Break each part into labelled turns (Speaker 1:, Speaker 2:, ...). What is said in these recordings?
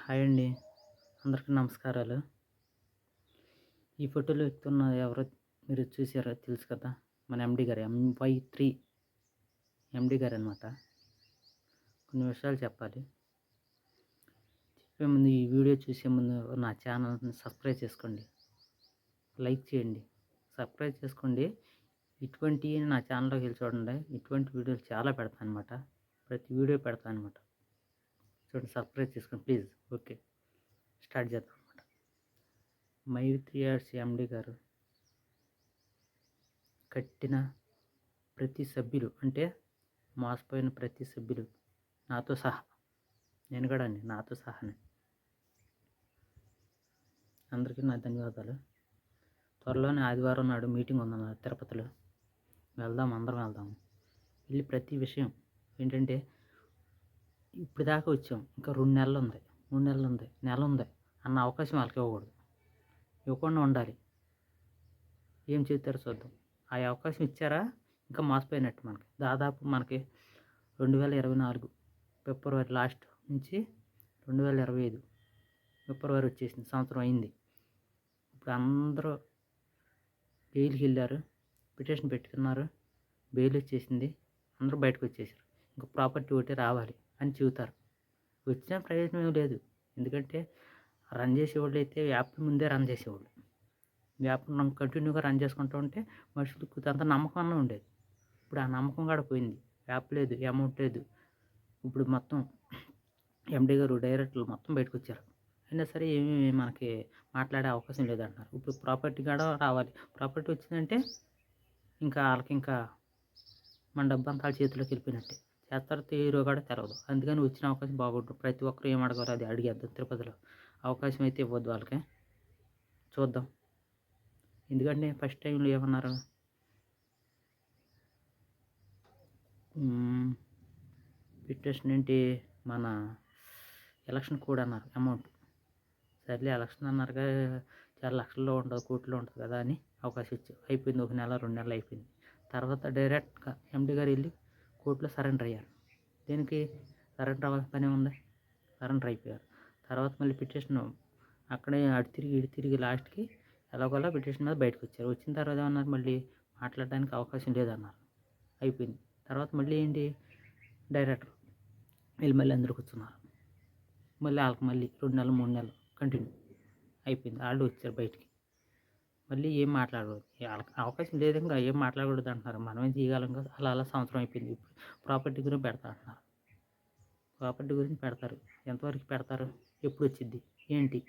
Speaker 1: Hi అండి. అందరికీ నమస్కారాలు. ఈ ఫోటోలో ఎక్కుతున్న ఎవరో మీరు చూసారో తెలుసు కదా! మన ఎండీ గారు. MY3 MD గారనమాట. కొన్ని విషయాలు చెప్పాలి. చెప్పే ముందు ఈ వీడియో చూసే ముందు నా ఛానల్‌ని సబ్స్క్రైబ్ చేసుకోండి. లైక్ చేయండి. సబ్స్క్రైబ్ చేసుకోండి. ఇటువంటియి నా ఛానల్‌లోకి వెళ్లి చూడండి. ఇటువంటి వీడియోలు చాలా పెడతాననమాట. ప్రతి వీడియో పెడతాననమాట. చూడండి, సబ్స్క్రైబ్ చేసుకోండి ప్లీజ్. ఓకే. స్టార్ట్ చేద్దాం అనమాట. MY3 యాడ్స్ ఎండీ గారు కట్టిన ప్రతి సభ్యులు, అంటే మోసపోయిన ప్రతి సభ్యులు, నాతో సహా, నేను కూడా అండి, నాతో సహానే, అందరికీ నా ధన్యవాదాలు. త్వరలోనే ఆదివారం నాడు మీటింగ్ ఉందన్నారు తిరుపతిలో. వెళ్దాం, అందరం వెళ్దాం. వెళ్ళి ప్రతి విషయం ఏంటంటే, ఇప్పుడు దాకా వచ్చాం, ఇంకా 2 నెలలు ఉంది, 3 నెలలు ఉంది, నెల ఉంది అన్న అవకాశం వాళ్ళకి ఇవ్వకూడదు. ఇవ్వకుండా ఉండాలి. ఏం చెప్తారో చూద్దాం. ఆ అవకాశం ఇచ్చారా ఇంకా మోసపోయినట్టు. దాదాపు మనకి 2024 ఫిబ్రవరి లాస్ట్ నుంచి 2025 ఫిబ్రవరి వచ్చేసింది, సంవత్సరం అయింది. ఇప్పుడు అందరూ బెయిల్కి వెళ్ళారు, పిటిషన్ పెట్టుకున్నారు, బెయిల్ వచ్చేసింది, అందరూ బయటకు వచ్చేసారు. ఇంకా ప్రాపర్టీ ఒకటి రావాలి అని చెబుతారు. వచ్చిన ప్రయోజనం ఏం లేదు. ఎందుకంటే రన్ చేసేవాళ్ళు అయితే యాప్ ముందే రన్ చేసేవాళ్ళు. వ్యాపారం కంటిన్యూగా రన్ చేసుకుంటూ ఉంటే మనుషులకు అంత నమ్మకం అన్న ఉండేది. ఇప్పుడు ఆ నమ్మకం కూడా పోయింది. యాప్ లేదు, అమౌంట్ లేదు. ఇప్పుడు మొత్తం ఎండీ గారు, డైరెక్టర్లు మొత్తం బయటకు వచ్చారు. అయినా సరే ఏమీ మనకి మాట్లాడే అవకాశం లేదంటున్నారు. ఇప్పుడు ప్రాపర్టీ కూడా రావాలి. ప్రాపర్టీ వచ్చిందంటే ఇంకా వాళ్ళకి ఇంకా మన డబ్బంతా వాళ్ళ చేతిలోకి వెళ్ళిపోయినట్టే. చేస్తారో తీరో కూడా తెలవదు. అందుకని వచ్చిన అవకాశం బాగుంటుంది. ప్రతి ఒక్కరు ఏం అడగాలో అది అడిగేద్దాం తిరుపతిలో. అవకాశం అయితే ఇవ్వద్దు వాళ్ళకి. చూద్దాం. ఎందుకంటే ఫస్ట్ టైంలో ఏమన్నారు, పిటిషన్ ఏంటి, మన ఎలక్షన్ కోడ్ అన్నారు, అమౌంట్. సర్లే ఎలక్షన్ అన్నారుగా, చాలా లక్షల్లో ఉంటుంది, కోట్లో ఉంటుంది కదా అని అవకాశం ఇచ్చారు. అయిపోయింది, 1 నెల 2 నెలలు అయిపోయింది. తర్వాత డైరెక్ట్గా ఎండీ గారు వెళ్ళి కోర్టులో సరెండర్ అయ్యారు. దేనికి సరెండర్ అవ్వాల్సిన పని ఉంది, సరెండర్ అయిపోయారు. తర్వాత మళ్ళీ పిటిషన్ అక్కడే అటు తిరిగి ఇటు తిరిగి లాస్ట్కి ఎలాగోలా పిటిషన్ మీద బయటకు వచ్చారు. వచ్చిన తర్వాత ఏమన్నారు, మళ్ళీ మాట్లాడడానికి అవకాశం లేదన్నారు. అయిపోయింది. తర్వాత మళ్ళీ ఏంటి, డైరెక్టర్ వీళ్ళు మళ్ళీ అందరూ కూర్చున్నారు. మళ్ళీ వాళ్ళకి మళ్ళీ 2 నెలలు 3 నెలలు కంటిన్యూ అయిపోయింది. వాళ్ళు వచ్చారు బయటికి. మళ్ళీ ఏం మాట్లాడకూడదు, వాళ్ళకి అవకాశం లేదు, ఇంకా ఏం మాట్లాడకూడదు అంటున్నారు. మనమేం చేయగలం కదా. అలా అలా సంవత్సరం అయిపోయింది. ఇప్పుడు ప్రాపర్టీ గురించి పెడతా అంటున్నారు. ప్రాపర్టీ గురించి పెడతారు. ఎంతవరకు పెడతారు, ఎప్పుడు వచ్చిద్ది, ఏంటి,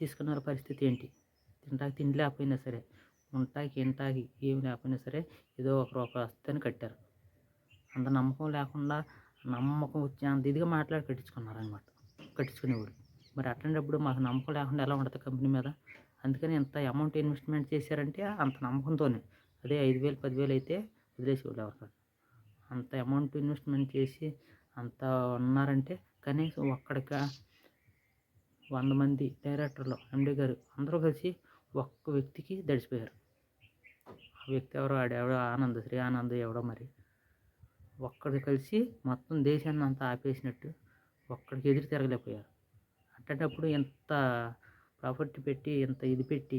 Speaker 1: తీసుకున్న పరిస్థితి ఏంటి, తింటాకి తిండి లేకపోయినా సరే, ఉంటాకి ఇంటాకి ఏమి లేకపోయినా సరే ఏదో ఒక రూపాయి వస్తుందని కట్టారు. అంత నమ్మకం లేకుండా, నమ్మకం వచ్చే అంత ఇదిగా మాట్లాడి కట్టించుకున్నారనమాట, కట్టించుకునేవాళ్ళు. మరి అట్లాంటప్పుడు మాకు నమ్మకం లేకుండా ఎలా ఉంటుంది కంపెనీ మీద. అందుకని ఎంత అమౌంట్ ఇన్వెస్ట్మెంట్ చేశారంటే అంత నమ్మకంతోనే. అదే 5,000 10,000 అయితే వదిలేసేవాళ్ళు ఎవరికైనా. అంత అమౌంట్ ఇన్వెస్ట్మెంట్ చేసి అంత ఉన్నారంటే కనీసం ఒక్కడిక 100 మంది డైరెక్టర్లు, ఎండీ గారు అందరూ కలిసి ఒక్క వ్యక్తికి దడిచిపోయారు. ఆ వ్యక్తి ఎవరో, ఆడెవడో ఆనంద్, శ్రీ ఆనంద్ ఎవడో మరి. ఒక్కడు కలిసి మొత్తం దేశాన్ని అంతా ఆపేసినట్టు ఒక్కడికి ఎదురు తిరగలేకపోయారు. అట్లాంటప్పుడు ఎంత ప్రాపర్టీ పెట్టి, ఎంత ఇది పెట్టి,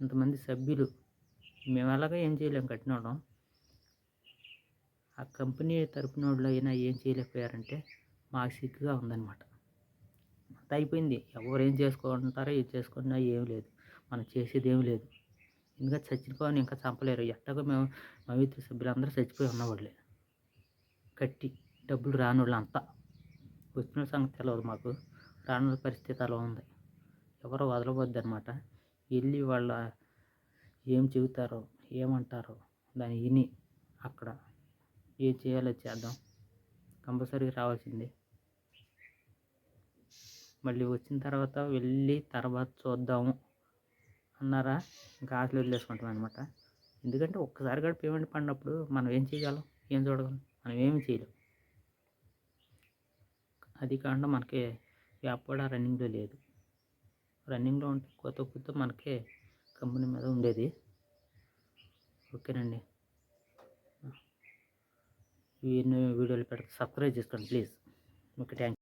Speaker 1: ఇంతమంది సభ్యులు, మేము ఎలాగో ఏం చేయలేము కట్టినోళ్ళం. ఆ కంపెనీ తరపున వాళ్ళు అయినా ఏం చేయలేకపోయారంటే మాకు సిగ్గుగా ఉందన్నమాట. అంతా అయిపోయింది. ఎవరు ఏం చేసుకుంటారో ఏం చేసుకున్నా ఏం లేదు, మనం చేసేది ఏమి లేదు. ఎందుకంటే చచ్చిపోని ఇంకా చంపలేరు. ఎట్టగో మేము మా మిత్ర సభ్యులందరూ చచ్చిపోయి ఉన్నవాళ్ళే, కట్టి డబ్బులు రానోళ్ళు అంతా. వచ్చిన సంగతి తెలియదు మాకు, రానోళ్ళ పరిస్థితి అలా ఉంది. ఎవరో వదలవద్దు అనమాట. వెళ్ళి వాళ్ళ ఏం చెబుతారో ఏమంటారో దాన్ని విని అక్కడ ఏం చేయాలో చేద్దాం. కంపల్సరీగా రావాల్సిందే. మళ్ళీ వచ్చిన తర్వాత వెళ్ళి తర్వాత చూద్దాము అన్నారా, ఇంకా ఆశలు వదిలేసుకుంటాం అనమాట. ఎందుకంటే ఒక్కసారి కూడా పేమెంట్ పడినప్పుడు మనం ఏం చేయగలం, ఏం చూడగలం, మనం ఏమి చేయలేం. అది కాకుండా మనకి యాప్ కూడా రన్నింగ్లో లేదు. రన్నింగ్లో ఉంటే కొత్త మనకే కంపెనీ మీద ఉండేది. ఓకేనండి. ఈ వీడియోలు పెడితే సబ్స్క్రైబ్ చేసుకోండి ప్లీజ్. Okay, thank you.